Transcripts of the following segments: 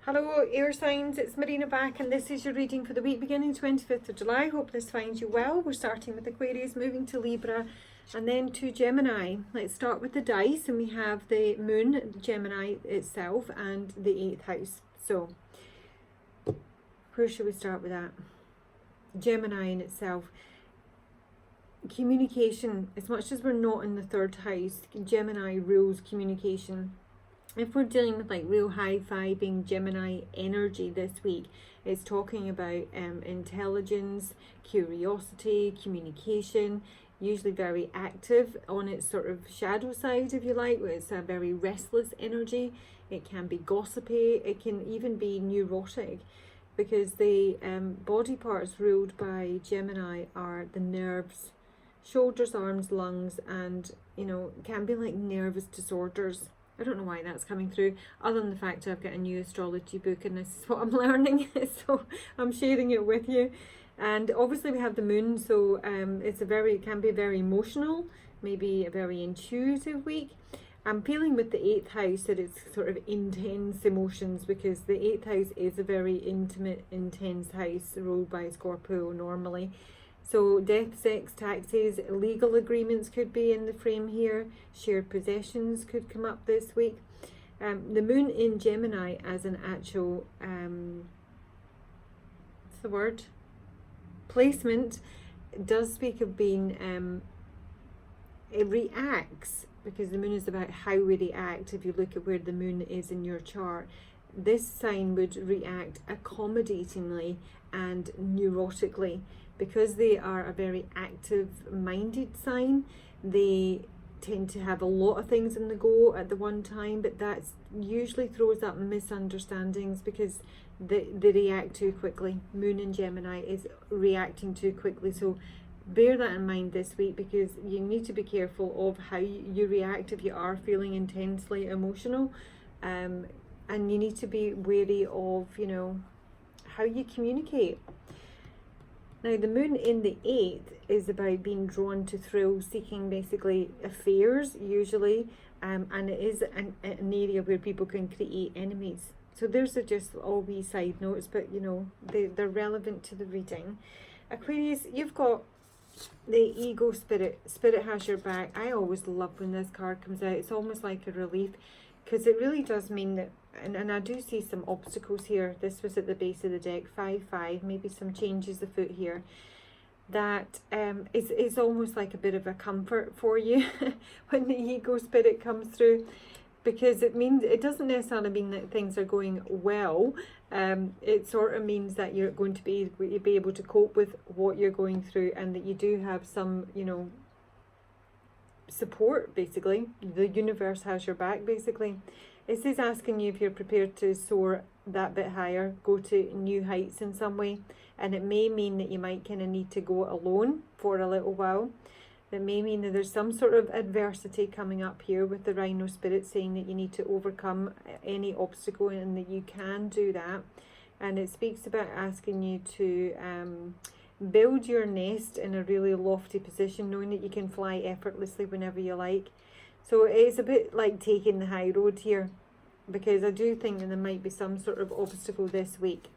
Hello air signs, it's Marina back and this is your reading for the week beginning 25th of July. Hope this finds you well. We're starting with Aquarius, moving to Libra and then to Gemini. Let's start with the dice, and we have the moon, Gemini itself, and the 8th house. So where should we start with that? Gemini in itself. Communication, as much as we're not in the 3rd house, Gemini rules communication. If we're dealing with like real high-fiving Gemini energy this week, it's talking about intelligence, curiosity, communication, usually very active on its sort of shadow side, if you like, where it's a very restless energy. It can be gossipy, it can even be neurotic, because the body parts ruled by Gemini are the nerves, shoulders, arms, lungs, and, you know, can be like nervous disorders. I don't know why that's coming through, other than the fact I've got a new astrology book and this is what I'm learning, so I'm sharing it with you. And obviously we have the moon, so it can be very emotional, maybe a very intuitive week. I'm feeling with the 8th house that it's sort of intense emotions, because the 8th house is a very intimate, intense house ruled by Scorpio normally. So death, sex, taxes, legal agreements could be in the frame here. Shared possessions could come up this week. The moon in Gemini as an actual, what's the word? Placement does speak of being, it reacts, because the moon is about how we react. If you look at where the moon is in your chart, this sign would react accommodatingly and neurotically. Because they are a very active-minded sign, they tend to have a lot of things in the go at the one time, but that usually throws up misunderstandings because they react too quickly. Moon in Gemini is reacting too quickly, so bear that in mind this week, because you need to be careful of how you react if you are feeling intensely emotional, and you need to be wary of, you know, how you communicate. Now, the moon in the 8th is about being drawn to thrill-seeking, basically, affairs, usually, and it is an area where people can create enemies. So there's just all wee side notes, but, you know, they're relevant to the reading. Aquarius, you've got the ego spirit. Spirit has your back. I always love when this card comes out. It's almost like a relief, because it really does mean that, and I do see some obstacles here. This was at the base of the deck, 5-5, maybe some changes afoot here. That is almost like a bit of a comfort for you when the ego spirit comes through, because it means, it doesn't necessarily mean that things are going well. It sort of means that you're going to be able to cope with what you're going through, and that you do have some, you know, support. Basically, the universe has your back. Basically, this is asking you if you're prepared to soar that bit higher, go to new heights in some way, and it may mean that you might kind of need to go alone for a little while. That may mean that there's some sort of adversity coming up here with the Rhino spirit, saying that you need to overcome any obstacle, and that you can do that. And it speaks about asking you to build your nest in a really lofty position, knowing that you can fly effortlessly whenever you like. So it's a bit like taking the high road here, because I do think that there might be some sort of obstacle this week.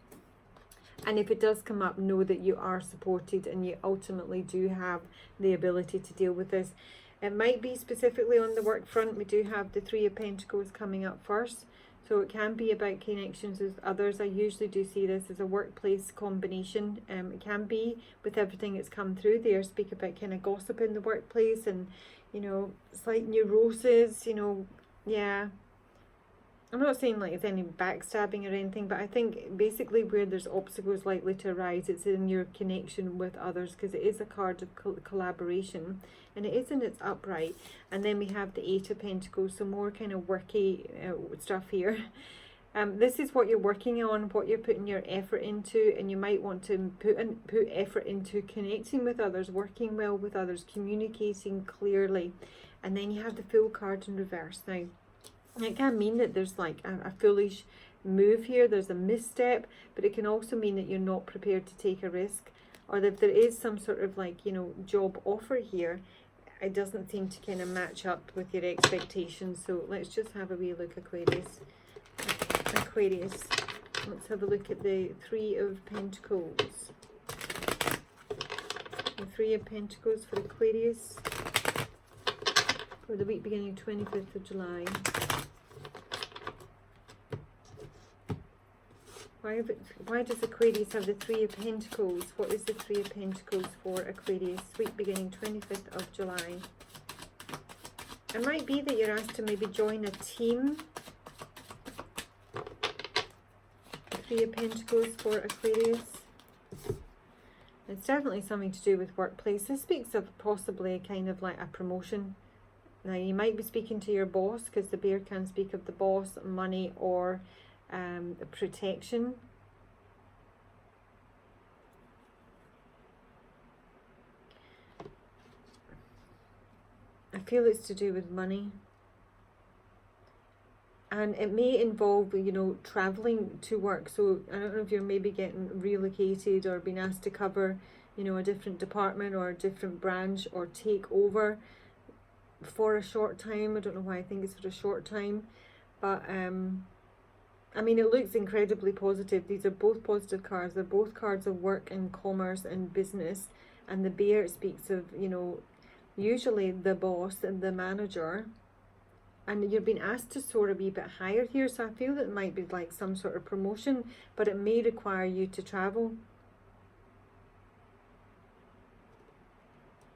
And if it does come up, know that you are supported and you ultimately do have the ability to deal with this. It might be specifically on the work front. We do have the 3 of Pentacles coming up first. So it can be about connections with others. I usually do see this as a workplace combination. It can be with everything that's come through there. Speak about kind of gossip in the workplace and, you know, slight neurosis, you know, yeah. I'm not saying like it's any backstabbing or anything, but I think basically where there's obstacles likely to arise, it's in your connection with others, because it is a card of collaboration, and it is in its upright. And then we have the 8 of Pentacles, so more kind of worky stuff here. This is what you're working on, what you're putting your effort into, and you might want to put effort into connecting with others, working well with others, communicating clearly. And then you have the Fool card in reverse. Now, it can mean that there's like a foolish move here, there's a misstep, but it can also mean that you're not prepared to take a risk, or that if there is some sort of like, you know, job offer here, it doesn't seem to kind of match up with your expectations. So let's just have a wee look, Aquarius. Aquarius. Let's have a look at the Three of Pentacles. The Three of Pentacles for Aquarius for the week beginning 25th of July. Why does Aquarius have the Three of Pentacles? What is the Three of Pentacles for Aquarius? Week beginning 25th of July. It might be that you're asked to maybe join a team. Three of Pentacles for Aquarius. It's definitely something to do with workplace. This speaks of possibly kind of like a promotion. Now you might be speaking to your boss, because the bear can speak of the boss, money, or protection. I feel it's to do with money. And it may involve, you know, traveling to work. So I don't know if you're maybe getting relocated or being asked to cover, you know, a different department or a different branch, or take over for a short time. I don't know why I think it's for a short time. But, I mean, it looks incredibly positive. These are both positive cards. They're both cards of work and commerce and business. And the bear speaks of, you know, usually the boss and the manager. And you're being asked to soar a wee bit higher here. So I feel that it might be like some sort of promotion, but it may require you to travel.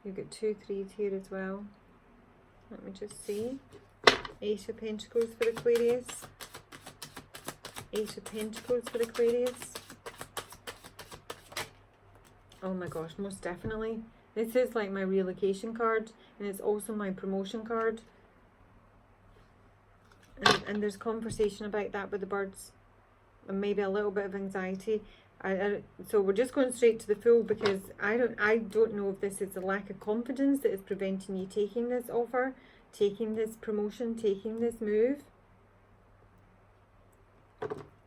You've got 2 3s here as well. Let me just see. Ace of Pentacles for Aquarius. Ace of Pentacles for Aquarius. Oh my gosh, most definitely. This is like my relocation card, and it's also my promotion card. And there's conversation about that with the birds, and maybe a little bit of anxiety. So we're just going straight to the Fool, because I don't know if this is a lack of confidence that is preventing you taking this offer, taking this promotion, taking this move.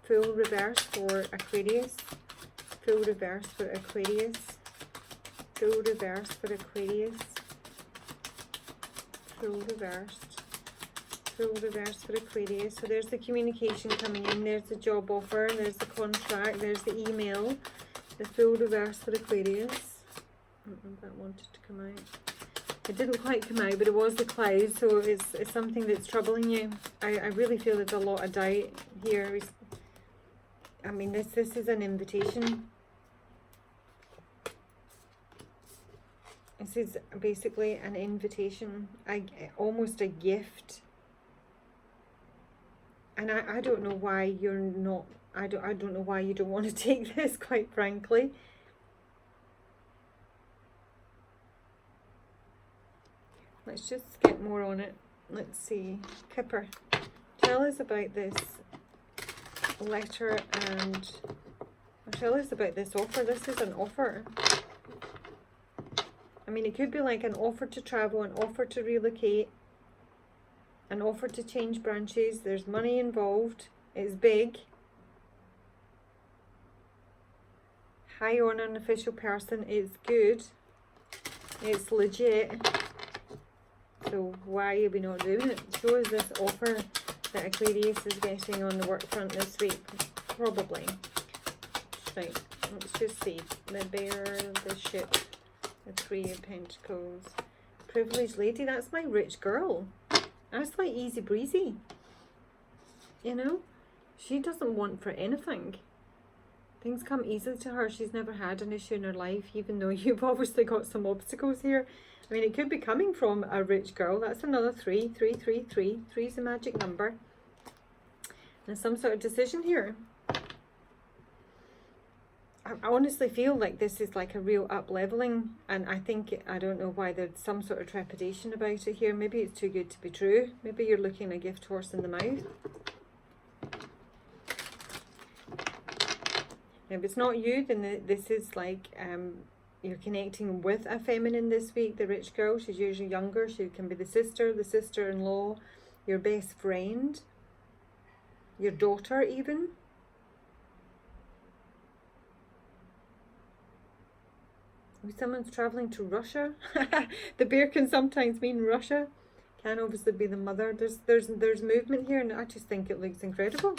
Fool reverse for Aquarius. Fool reverse for Aquarius. Fool reverse for Aquarius. Fool reversed. Full reverse for Aquarius. So there's the communication coming in, there's the job offer, there's the contract, there's the email. The full reverse for Aquarius. I don't know if that wanted to come out. It didn't quite come out, but it was the cloud, so it's something that's troubling you. I really feel there's a lot of doubt here. I mean, this is an invitation. This is basically an invitation, almost a gift. And I don't know why you're not, I don't know why you don't want to take this, quite frankly. Let's just get more on it. Let's see. Kipper, tell us about this letter, and tell us about this offer. This is an offer. I mean, it could be like an offer to travel, an offer to relocate, an offer to change branches. There's money involved. It's big. High on an official person. It's good. It's legit. So why are we not doing it? Show us this offer that Aquarius is getting on the work front this week. Probably. Right. Let's just see. The bear, the ship, the Three of Pentacles. Privileged lady. That's my rich girl. That's like easy breezy, you know. She doesn't want for anything. Things come easily to her. She's never had an issue in her life, even though you've obviously got some obstacles here. I mean, it could be coming from a rich girl. That's another 3, 3, 3, 3. 3 is the magic number. And some sort of decision here. I honestly feel like this is like a real up-leveling, and I think, I don't know why there's some sort of trepidation about it here. Maybe it's too good to be true. Maybe you're looking a gift horse in the mouth. If it's not you, then this is like you're connecting with a feminine this week. The rich girl, she's usually younger. She can be the sister-in-law, your best friend, your daughter even. If someone's traveling to Russia, the bear can sometimes mean Russia. Can obviously be the mother. There's movement here, and I just think it looks incredible.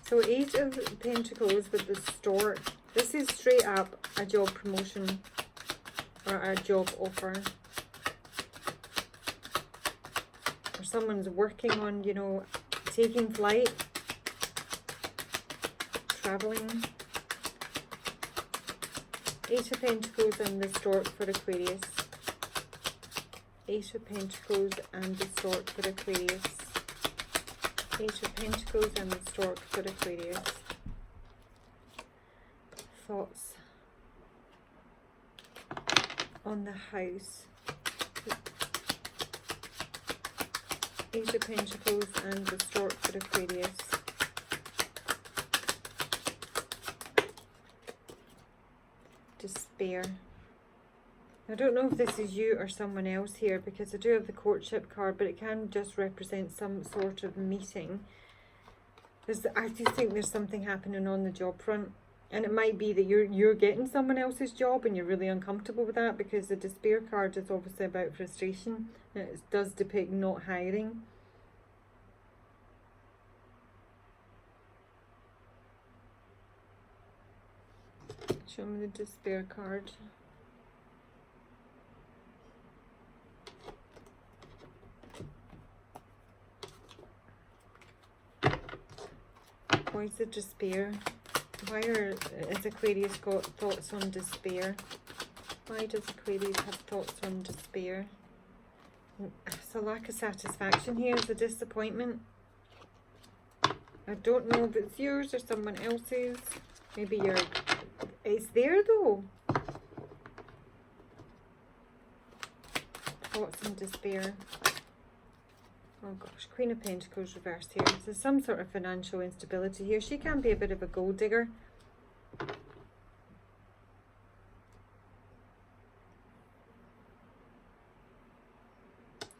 So 8 of Pentacles with the stork. This is straight up a job promotion or a job offer. Or someone's working on, you know, taking flight, traveling. 8 of Pentacles and the stork for Aquarius. 8 of Pentacles and the stork for Aquarius. 8 of Pentacles and the stork for Aquarius. Thoughts on the house. 8 of Pentacles and the stork for Aquarius. Despair. I don't know if this is you or someone else here, because I do have the courtship card, but it can just represent some sort of meeting. I do think there's something happening on the job front, and it might be that you're getting someone else's job and you're really uncomfortable with that, because the despair card is obviously about frustration. It does depict not hiring. Show me the despair card. Why is the despair? Why has Aquarius got thoughts on despair? Why does Aquarius have thoughts on despair? It's a lack of satisfaction here. It's a disappointment. I don't know if it's yours or someone else's. Maybe it's there though. Thoughts on despair. Oh gosh, Queen of Pentacles reversed here. There's some sort of financial instability here. She can be a bit of a gold digger.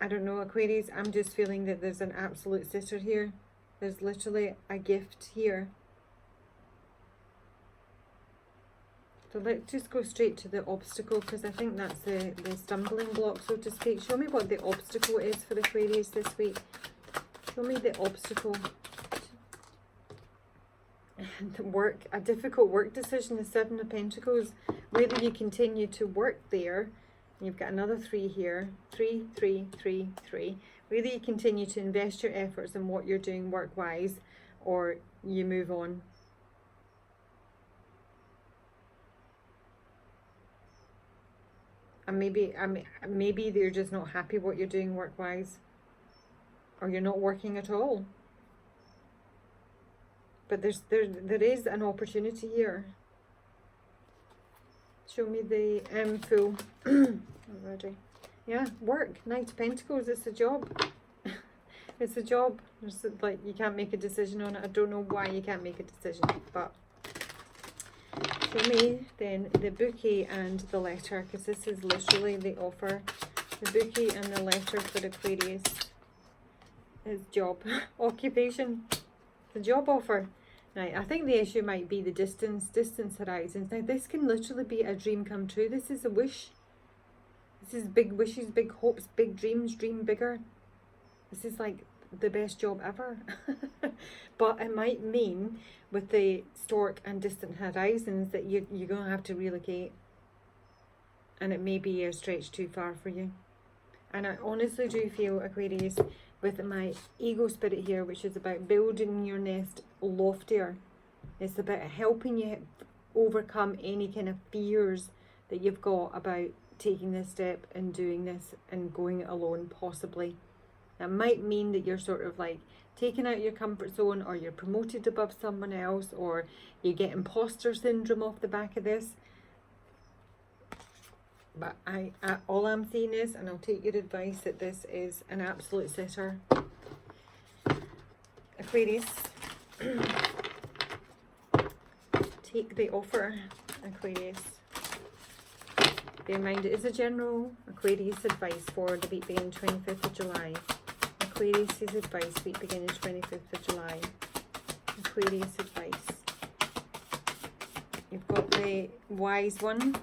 I don't know, Aquarius, I'm just feeling that there's an absolute sitter here. There's literally a gift here. So let's just go straight to the obstacle, because I think that's the stumbling block, so to speak. Show me what the obstacle is for Aquarius this week. Show me the obstacle. Work, a difficult work decision, the 7 of Pentacles. Whether you continue to work there, you've got another 3 here. 3, 3, 3, 3. Whether you continue to invest your efforts in what you're doing work-wise, or you move on. And maybe you're just not happy what you're doing work-wise, or you're not working at all. But there is an opportunity here. Show me the Fool already. Yeah, work. Knight of Pentacles. It's a job. It's a job. It's like you can't make a decision on it. I don't know why you can't make a decision, but. Show me then the bouquet and the letter, because this is literally the offer. The bouquet and the letter for Aquarius is job, occupation, the job offer. Now, I think the issue might be the distance horizons. Now, this can literally be a dream come true. This is a wish. This is big wishes, big hopes, big dreams, dream bigger. This is like the best job ever. But it might mean with the stork and distant horizons that you're going to have to relocate, and it may be a stretch too far for you. And I honestly do feel, Aquarius, with my ego spirit here, which is about building your nest loftier, it's about helping you overcome any kind of fears that you've got about taking this step and doing this and going it alone, possibly. That might mean that you're sort of like taken out your comfort zone, or you're promoted above someone else, or you get imposter syndrome off the back of this. But all I'm seeing is, and I'll take your advice, that this is an absolute sitter. Aquarius, take the offer, Aquarius. Bear in mind, it is a general Aquarius advice for the week beginning 25th of July. Aquarius' advice, week beginning 25th of July. Aquarius advice. You've got the wise one.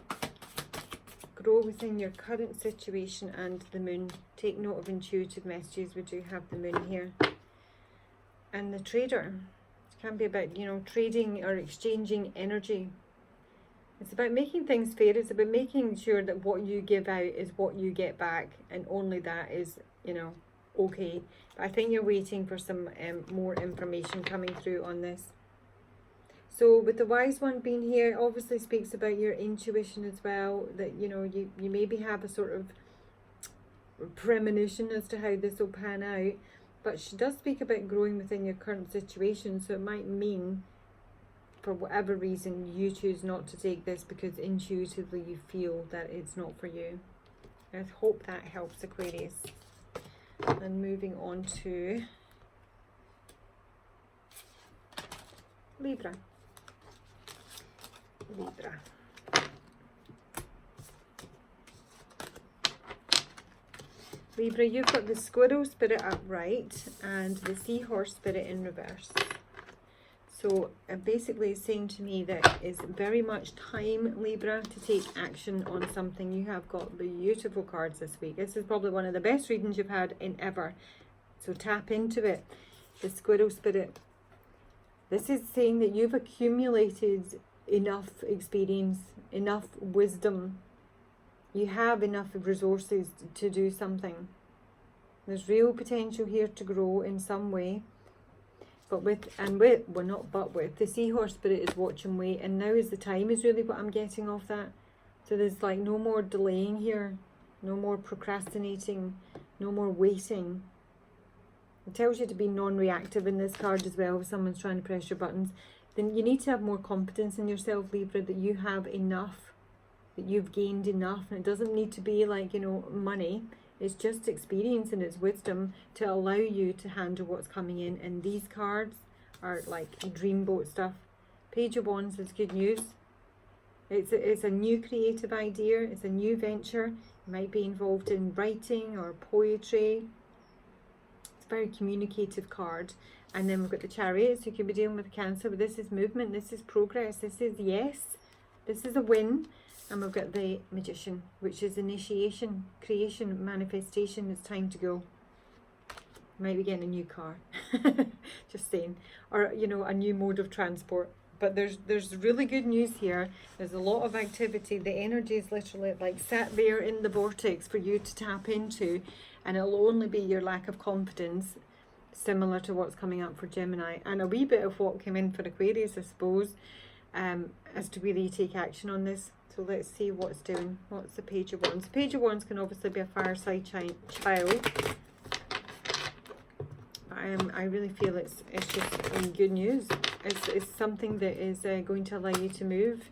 Grow within your current situation and the moon. Take note of intuitive messages. We do have the moon here. And the trader. Can be about, you know, trading or exchanging energy. It's about making things fair. It's about making sure that what you give out is what you get back, and only that is, you know, okay. But I think you're waiting for some more information coming through on this. So with the wise one being here, obviously speaks about your intuition as well, that, you know, you maybe have a sort of premonition as to how this will pan out. But she does speak about growing within your current situation, so it might mean, for whatever reason, you choose not to take this because intuitively you feel that it's not for you. I hope that helps, Aquarius. And moving on to Libra. Libra. Libra, you've got the squirrel spirit upright and the seahorse spirit in reverse. So basically it's saying to me that it's very much time, Libra, to take action on something. You have got beautiful cards this week. This is probably one of the best readings you've had in ever. So tap into it. The squirrel spirit. This is saying that you've accumulated enough experience, enough wisdom. You have enough resources to do something. There's real potential here to grow in some way. But with the seahorse spirit is watch and wait, and now is the time is really what I'm getting off that. So there's like no more delaying here, no more procrastinating, no more waiting. It tells you to be non-reactive in this card as well. If someone's trying to press your buttons, then you need to have more confidence in yourself, Libra, that you have enough, that you've gained enough. And it doesn't need to be like, you know, money. It's just experience and it's wisdom to allow you to handle what's coming in. And these cards are like dreamboat stuff. Page of Wands is good news. It's a new creative idea. It's a new venture. You might be involved in writing or poetry. It's a very communicative card. And then we've got the Chariot. So you could be dealing with Cancer. But this is movement. This is progress. This is yes. This is a win. And we've got the Magician, which is initiation, creation, manifestation. It's time to go. Might be getting a new car. Just saying. Or, you know, a new mode of transport. But there's really good news here. There's a lot of activity. The energy is literally like sat there in the vortex for you to tap into. And it'll only be your lack of confidence, similar to what's coming up for Gemini. And a wee bit of what came in for Aquarius, I suppose, as to really take action on this. So let's see what's doing. What's the Page of Wands? Page of Wands can obviously be a fireside child. I really feel it's just good news. It's something that is going to allow you to move.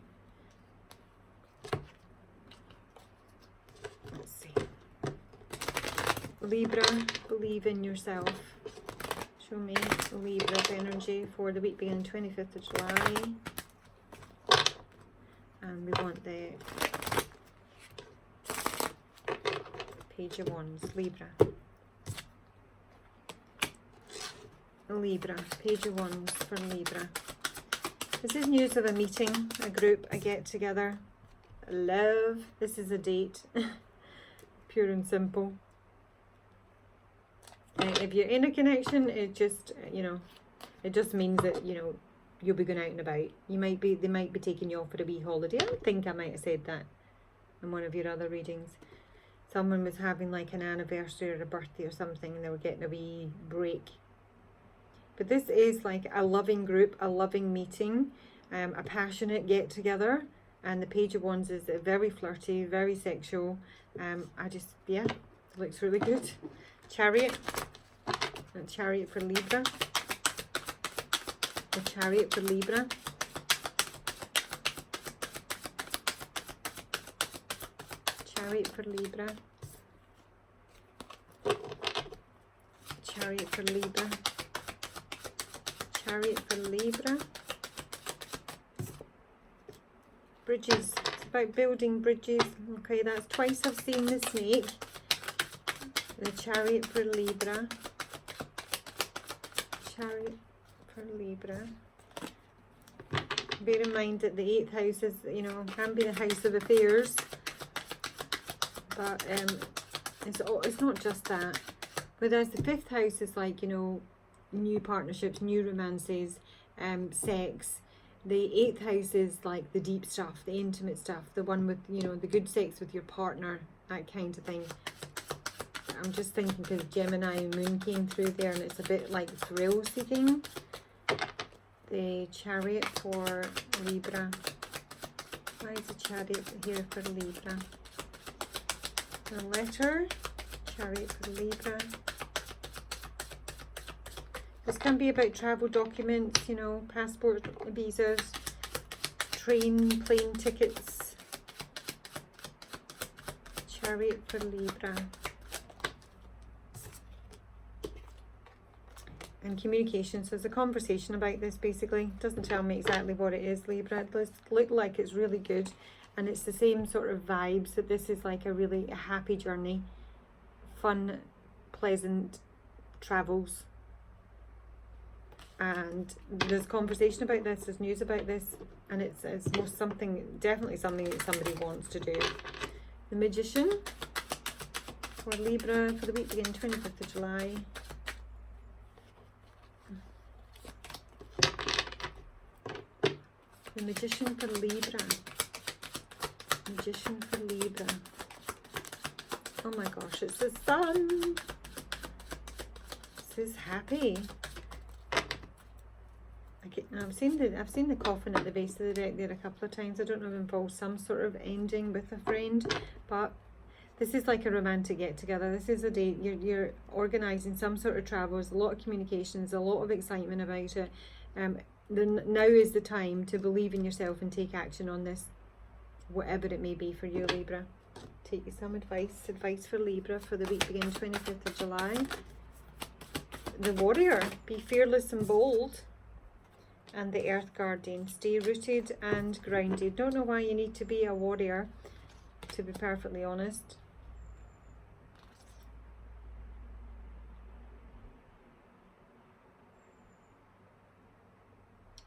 Let's see. Libra, believe in yourself. Show me Libra's energy for the week beginning 25th of July. And we want the Page of Wands, Libra. Libra, Page of Wands for Libra. This is news of a meeting, a group, a get-together, love. This is a date, pure and simple. If you're in a connection, it just, you know, it just means that, you know, you'll be going out and about. They might be taking you off for a wee holiday. I think I might have said that in one of your other readings. Someone was having like an anniversary or a birthday or something, and they were getting a wee break. But this is like a loving group, a loving meeting, a passionate get together. And the Page of Wands is very flirty, very sexual. Yeah, it looks really good. Chariot, a Chariot for Libra. The Chariot for Libra. Chariot for Libra. Chariot for Libra. Chariot for Libra. Bridges. It's about building bridges. Okay, that's twice I've seen the snake. The Chariot for Libra. Chariot for Libra. Bear in mind that the 8th house is, you know, can be the house of affairs, but it's not just that. Whereas the 5th house is like, you know, new partnerships, new romances, sex. The 8th house is like the deep stuff, the intimate stuff, the one with, you know, the good sex with your partner, that kind of thing. I'm just thinking because Gemini moon came through there and it's a bit like thrill seeking. The Chariot for Libra. Why is the Chariot here for Libra? The letter, Chariot for Libra. This can be about travel documents, you know, passport, visas, train, plane tickets. Chariot for Libra. And communication. So there's a conversation about this basically. It doesn't tell me exactly what it is, Libra. It does look like it's really good. And it's the same sort of vibes, that this is like a really happy journey. Fun, pleasant travels. And there's conversation about this, there's news about this, and it's most something, definitely something that somebody wants to do. The Magician for Libra for the week beginning 25th of July. The Magician for Libra. Magician for Libra. Oh my gosh, it's the Sun. This is happy. I've seen the coffin at the base of the deck there a couple of times. I don't know if it involves some sort of ending with a friend, but this is like a romantic get together. This is a date you're organising some sort of travels, a lot of communications, a lot of excitement about it. Now is the time to believe in yourself and take action on this, whatever it may be for you, Libra. Take some advice for Libra for the week beginning 25th of July. The Warrior, be fearless and bold. And the Earth Guardian, stay rooted and grounded. Don't know why you need to be a warrior, to be perfectly honest.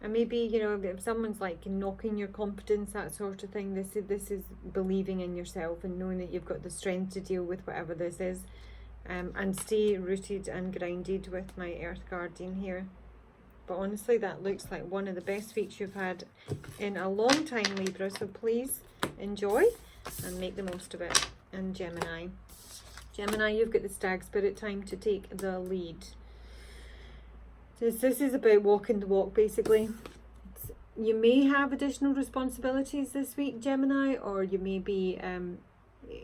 And maybe, you know, if someone's like knocking your confidence, that sort of thing, this is believing in yourself and knowing that you've got the strength to deal with whatever this is. And stay rooted and grounded with my Earth Guardian here. But honestly, that looks like one of the best weeks you've had in a long time, Libra. So please enjoy and make the most of it. And Gemini. Gemini, you've got the Stag Spirit time to take the lead. This is about walking the walk, basically. You may have additional responsibilities this week, Gemini, or you may be,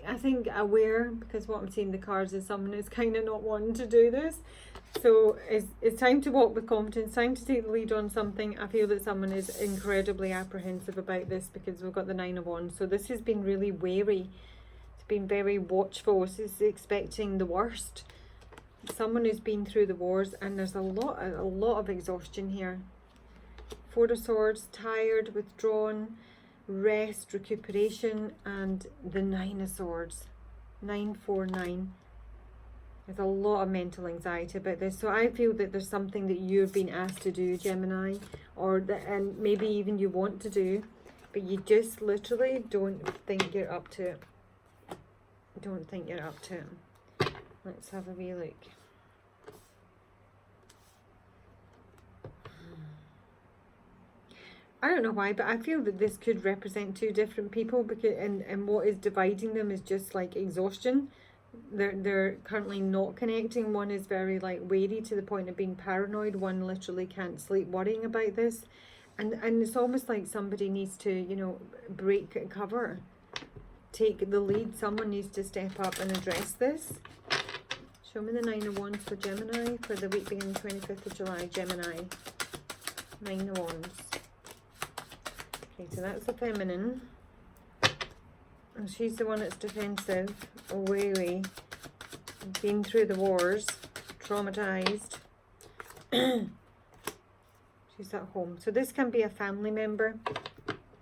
I think, aware, because what I'm seeing the cards is someone is kind of not wanting to do this. So it's time to walk with confidence, time to take the lead on something. I feel that someone is incredibly apprehensive about this because we've got the 9 of Wands. So this has been really wary. It's been very watchful. This is expecting the worst. Someone who's been through the wars, and there's a lot of exhaustion here. 4 of Swords, tired, withdrawn, rest, recuperation, and the 9 of Swords. 949. There's a lot of mental anxiety about this. So I feel that there's something that you've been asked to do, Gemini, or that, and maybe even you want to do, but you just literally don't think you're up to it. Don't think you're up to it. Let's have a wee look. I don't know why, but I feel that this could represent 2 different people, because and what is dividing them is just like exhaustion. They're currently not connecting. One is very like wary to the point of being paranoid. One literally can't sleep worrying about this, and it's almost like somebody needs to, you know, break cover, take the lead. Someone needs to step up and address this. Show me the 9 of Wands for Gemini for the week beginning 25th of July. Gemini, 9 of Wands. Okay, so that's the feminine. And she's the one that's defensive, wary, been through the wars, traumatized. She's at home. So this can be a family member.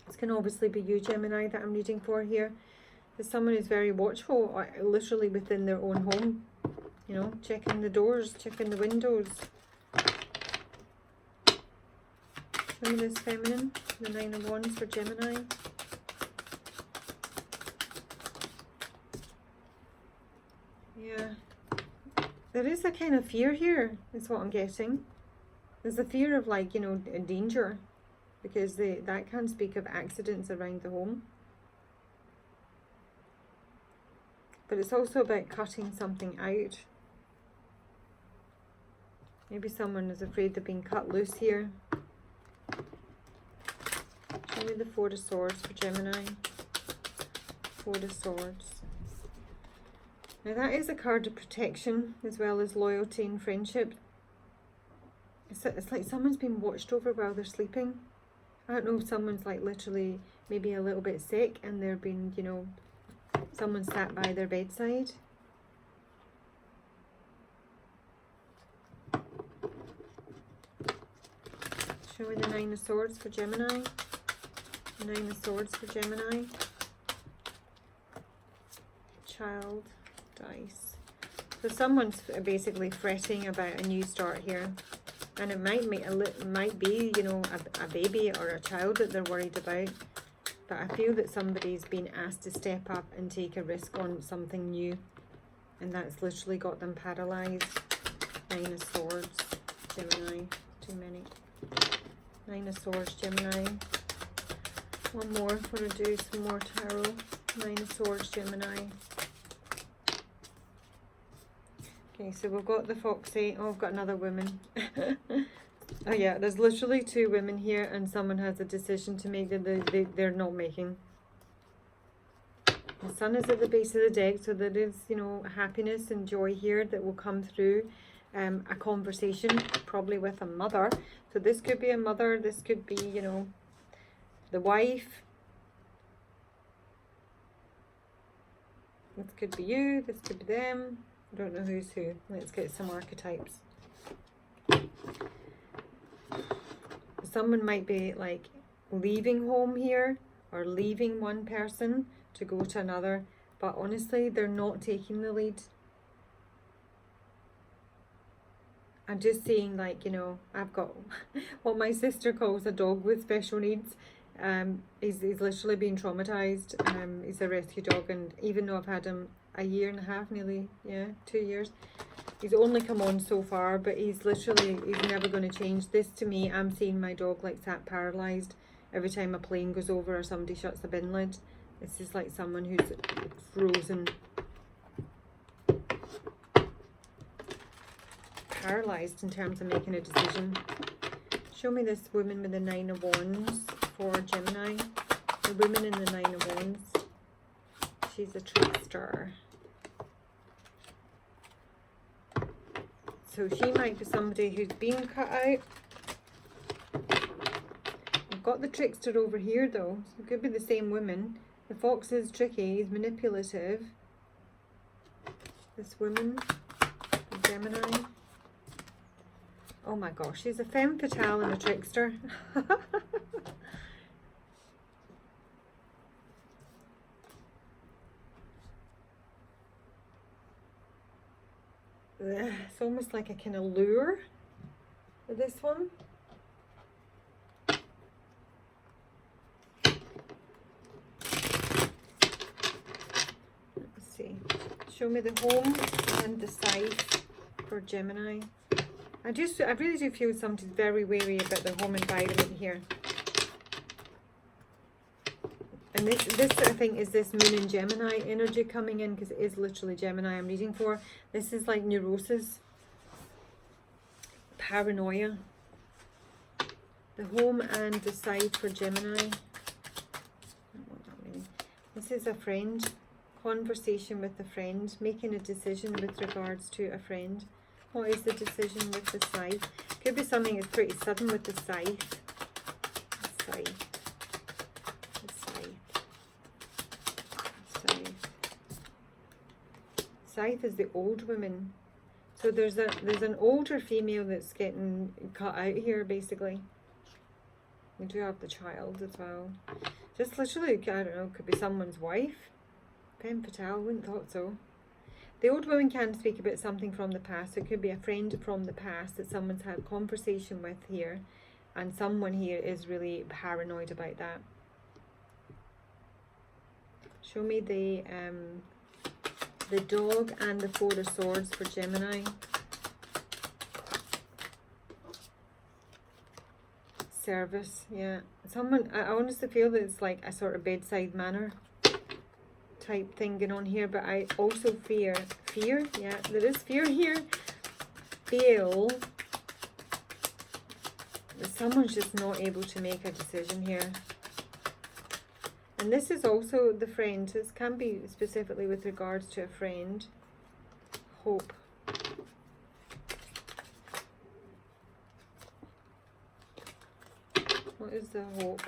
This can obviously be you, Gemini, that I'm reading for here. There's someone who's very watchful, or literally within their own home. You know, checking the doors, checking the windows. Show me this feminine, the 9 of Wands for Gemini. Yeah, there is a kind of fear here, is what I'm getting. There's a fear of, like, you know, danger, because that can speak of accidents around the home. But it's also about cutting something out. Maybe someone is afraid they're being cut loose here. Show me the Four of Swords for Gemini. Four of Swords. Now that is a card of protection as well as loyalty and friendship. It's like someone's been watched over while they're sleeping. I don't know if someone's like literally maybe a little bit sick and they're being, you know, someone sat by their bedside. Show me the Nine of Swords for Gemini. Nine of Swords for Gemini. Child, dice. So someone's basically fretting about a new start here. And it might be, you know, a baby or a child that they're worried about. But I feel that somebody's been asked to step up and take a risk on something new. And that's literally got them paralyzed. Nine of Swords, Gemini. Too many. Nine of Swords, Gemini. One more. We're going to do some more tarot. Nine of Swords, Gemini. Okay, so we've got the Foxy. Oh, I've got another woman. Oh yeah, there's literally two women here and someone has a decision to make that they're not making. The Sun is at the base of the deck, so there is, you know, happiness and joy here that will come through a conversation, probably with a mother. So this could be a mother, this could be, you know, the wife. This could be you, this could be them. I don't know who's who. Let's get some archetypes. Someone might be like leaving home here or leaving one person to go to another, but honestly they're not taking the lead. I'm just seeing, like, you know, I've got what my sister calls a dog with special needs. He's literally been traumatized. He's a rescue dog, and even though I've had him a year and a half, nearly, yeah, 2 years, he's only come on so far, but he's never going to change. This, to me, I'm seeing my dog like sat paralyzed every time a plane goes over or somebody shuts the bin lid. This is like someone who's frozen, paralyzed in terms of making a decision. Show me this woman with the Nine of Wands for Gemini. The woman in the Nine of Wands. She's a trickster. So she might be somebody who's been cut out. I've got the trickster over here though. So it could be the same woman. The fox is tricky, he's manipulative. This woman, Gemini. Oh my gosh, she's a femme fatale and a trickster. It's almost like a kind of lure with this one. Let's see. Show me the home and the scythe for Gemini. I really do feel somebody's very wary about the home environment here. And this I think is this Moon and Gemini energy coming in, because it is literally Gemini I'm reading for. This is like neurosis, paranoia. The home and the side for Gemini. This is a friend, conversation with a friend, making a decision with regards to a friend. What is the decision with the scythe? Could be something that's pretty sudden with the scythe. Scythe is the old woman. So there's an older female that's getting cut out here, basically. We do have the child as well. Just literally, I don't know, could be someone's wife. Femme fatale, wouldn't thought so. The old woman can speak about something from the past. It could be a friend from the past that someone's had conversation with here, and someone here is really paranoid about that. Show me the dog and the Four of Swords for Gemini. service, yeah. Someone, I honestly feel that it's like a sort of bedside manner type thing going on here, but I also fear, yeah, there is fear here, feel that someone's just not able to make a decision here. And this is also the friend. This can be specifically with regards to a friend. Hope. What is the hope?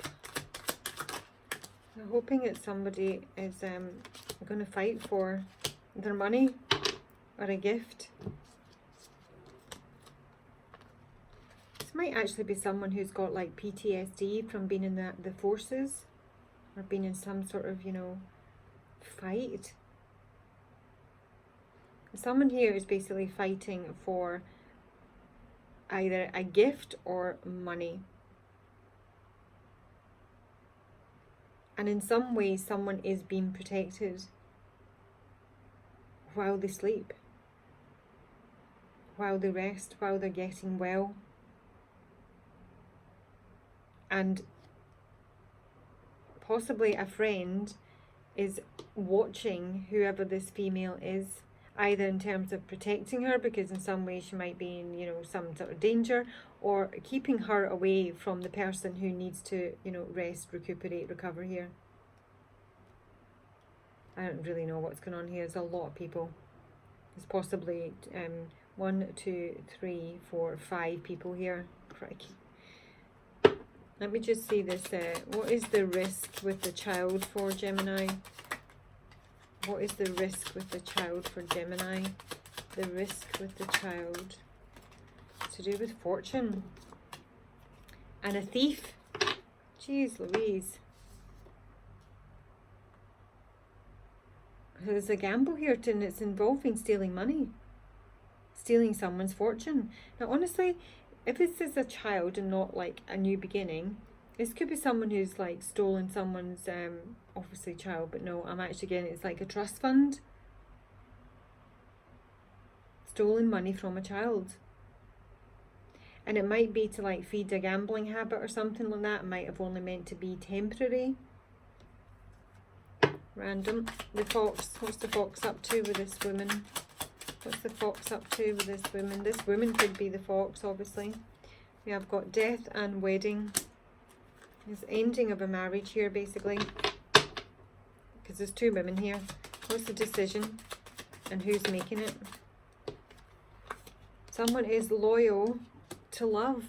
They're hoping that somebody is going to fight for their money or a gift. This might actually be someone who's got like PTSD from being in the forces, or being in some sort of, you know, fight. Someone here is basically fighting for either a gift or money. And in some way, someone is being protected while they sleep, while they rest, while they're getting well. And possibly a friend is watching whoever this female is, either in terms of protecting her, because in some way she might be in, you know, some sort of danger, or keeping her away from the person who needs to, you know, rest, recuperate, recover here. I don't really know what's going on here. There's a lot of people. There's possibly 1, 2, 3, 4, 5 people here. Crikey. Let me just see this. What is the risk with the child for Gemini? What is the risk with the child for Gemini? The risk with the child. To do with fortune. And a thief. Jeez Louise. There's a gamble here, and it's involving stealing money. Stealing someone's fortune. Now honestly, if this is a child and not like a new beginning, this could be someone who's like stolen someone's, obviously child, but no, I'm actually getting it's like a trust fund. Stolen money from a child. And it might be to like feed a gambling habit or something like that. It might have only meant to be temporary. Random. The fox. What's the fox up to with this woman? What's the fox up to with this woman? This woman could be the fox, obviously. We have got death and wedding. There's ending of a marriage here, basically. Because there's 2 women here. What's the decision? And who's making it? Someone is loyal to love.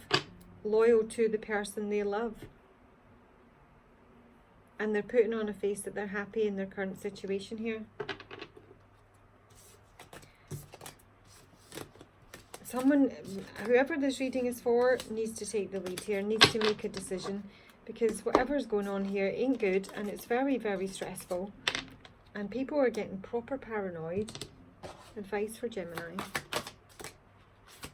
Loyal to the person they love. And they're putting on a face that they're happy in their current situation here. Someone, whoever this reading is for, needs to take the lead here, needs to make a decision, because whatever's going on here ain't good, and it's very, very stressful, and people are getting proper paranoid. Advice for Gemini.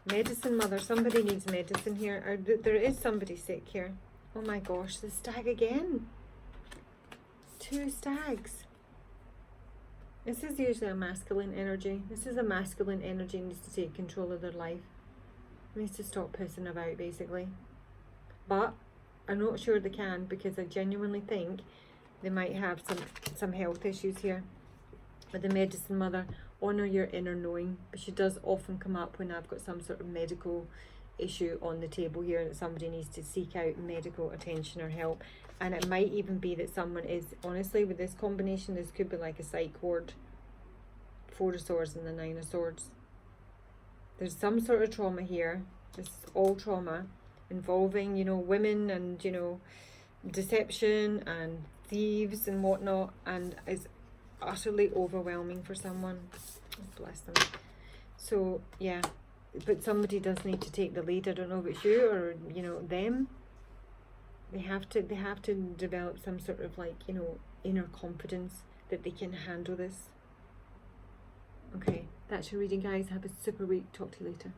Medicine mother, somebody needs medicine here, or there is somebody sick here. Oh my gosh, the stag again. 2 stags. This is usually a masculine energy. This is a masculine energy, needs to take control of their life. Needs to stop pissing about, basically. But I'm not sure they can, because I genuinely think they might have some health issues here. With the medicine mother, honour your inner knowing. But she does often come up when I've got some sort of medical issue on the table here, that somebody needs to seek out medical attention or help. And it might even be that someone is, honestly, with this combination, this could be like a psych ward. 4 of Swords and the 9 of Swords. There's some sort of trauma here. This is all trauma involving, you know, women and, you know, deception and thieves and whatnot, and is utterly overwhelming for someone. Bless them. So, yeah. But somebody does need to take the lead. I don't know if it's you or, you know, them. They have to develop some sort of, like, you know, inner confidence that they can handle this. Okay, that's your reading, guys. Have a super week. Talk to you later.